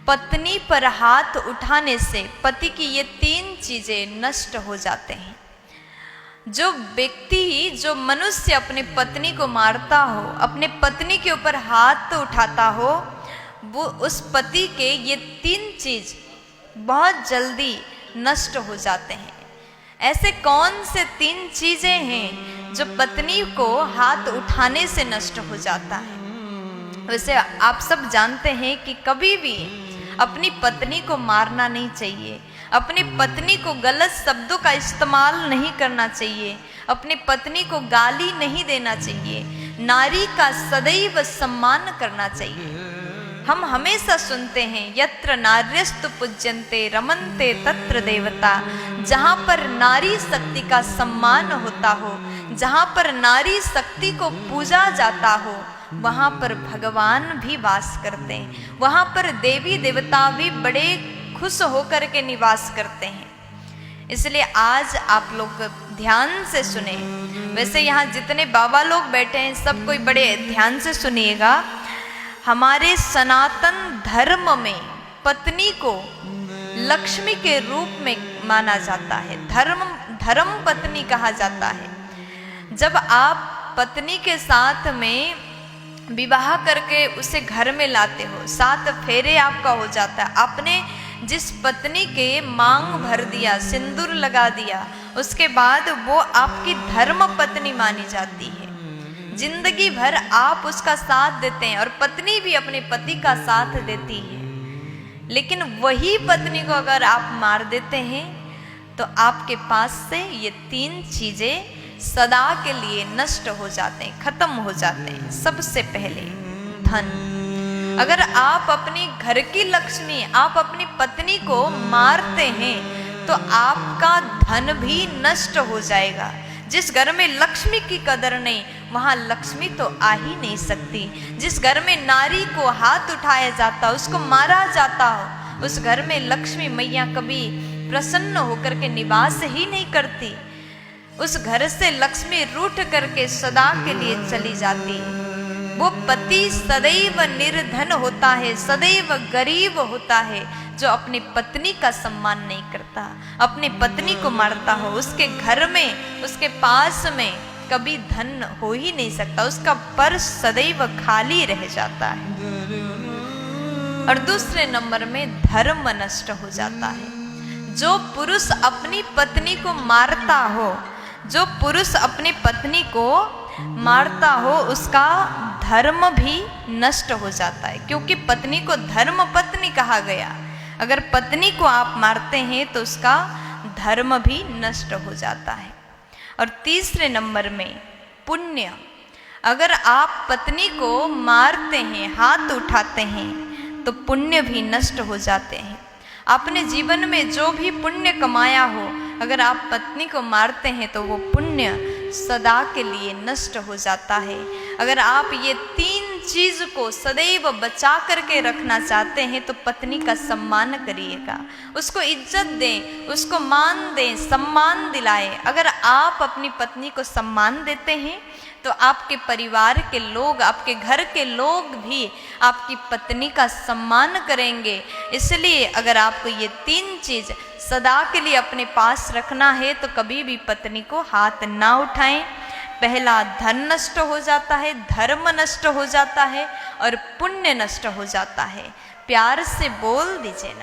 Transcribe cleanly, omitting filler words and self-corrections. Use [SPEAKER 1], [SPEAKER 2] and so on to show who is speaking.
[SPEAKER 1] पत्नी पर हाथ उठाने से पति की ये 3 चीजें नष्ट हो जाते हैं। जो व्यक्ति, जो मनुष्य अपनी पत्नी को मारता हो, अपने पत्नी के ऊपर हाथ उठाता हो, वो उस पति के ये 3 चीज बहुत जल्दी नष्ट हो जाते हैं। ऐसे कौन से 3 चीजें हैं जो पत्नी को हाथ उठाने से नष्ट हो जाता है? वैसे आप सब जानते हैं कि कभी भी अपनी पत्नी को मारना नहीं चाहिए, अपनी पत्नी को गलत शब्दों का इस्तेमाल नहीं करना चाहिए, अपनी पत्नी को गाली नहीं देना चाहिए, नारी का सदैव सम्मान करना चाहिए। हम हमेशा सुनते हैं यत्र नार्यस्तु पूज्यन्ते रमन्ते तत्र देवता। जहाँ पर नारी शक्ति का सम्मान होता हो, जहाँ पर नारी शक्ति को पूजा जाता हो, वहाँ पर भगवान भी वास करते हैं, वहाँ पर देवी देवता भी बड़े खुश होकर के निवास करते हैं। इसलिए आज आप लोग ध्यान से सुने। वैसे यहाँ जितने बाबा लोग बैठे हैं सब कोई बड़े ध्यान से सुनिएगा। हमारे सनातन धर्म में पत्नी को लक्ष्मी के रूप में माना जाता है, धर्म पत्नी कहा जाता है। जब आप पत्नी के साथ में विवाह करके उसे घर में लाते हो, 7 फेरे आपका हो जाता है, आपने जिस पत्नी के मांग भर दिया, सिंदूर लगा दिया, उसके बाद वो आपकी धर्म पत्नी मानी जाती है। जिंदगी भर आप उसका साथ देते हैं और पत्नी भी अपने पति का साथ देती है। लेकिन वही पत्नी को अगर आप मार देते हैं तो आपके पास से ये 3 चीजें सदा के लिए नष्ट हो जाते हैं, खत्म हो जाते हैं। सबसे पहले धन। अगर आप अपनी घर की लक्ष्मी, आप अपनी पत्नी को मारते हैं तो आपका धन भी नष्ट हो जाएगा। जिस घर में लक्ष्मी की कदर नहीं, वहाँ लक्ष्मी तो आ ही नहीं सकती। जिस घर में नारी को हाथ उठाया जाता, उसको मारा जाता हो, उस घर में लक्ष्मी मैया कभी प्रसन्न होकर के निवास ही नहीं करती। उस घर से लक्ष्मी रूठ करके सदा के लिए चली जाती है। वो पति सदैव निर्धन होता है, सदैव गरीब होता है, जो अपनी पत्नी का सम्मान नहीं करता, अपनी पत्नी को मारता हो। उसके घर में, उसके पास में कभी धन हो ही नहीं सकता, उसका पर्स सदैव खाली रह जाता है। और दूसरे नंबर में धर्म नष्ट हो जाता है। जो पुरुष अपनी पत्नी को मारता हो, जो पुरुष अपनी पत्नी को मारता हो, उसका धर्म भी नष्ट हो जाता है, क्योंकि पत्नी को धर्म पत्नी कहा गया। अगर पत्नी को आप मारते हैं तो उसका धर्म भी नष्ट हो जाता है। और तीसरे नंबर में पुण्य। अगर आप पत्नी को मारते हैं, हाथ उठाते हैं, तो पुण्य भी नष्ट हो जाते हैं। आपने जीवन में जो भी पुण्य कमाया हो, अगर आप पत्नी को मारते हैं तो वो पुण्य सदा के लिए नष्ट हो जाता है। अगर आप ये 3 चीज को सदैव बचा करके रखना चाहते हैं तो पत्नी का सम्मान करिएगा, उसको इज्जत दें, उसको मान दें, सम्मान दिलाएं। अगर आप अपनी पत्नी को सम्मान देते हैं तो आपके परिवार के लोग, आपके घर के लोग भी आपकी पत्नी का सम्मान करेंगे। इसलिए अगर आपको ये 3 चीज सदा के लिए अपने पास रखना है तो कभी भी पत्नी को हाथ ना उठाएं। पहला धन नष्ट हो जाता है, धर्म नष्ट हो जाता है और पुण्य नष्ट हो जाता है। प्यार से बोल दीजिए ना।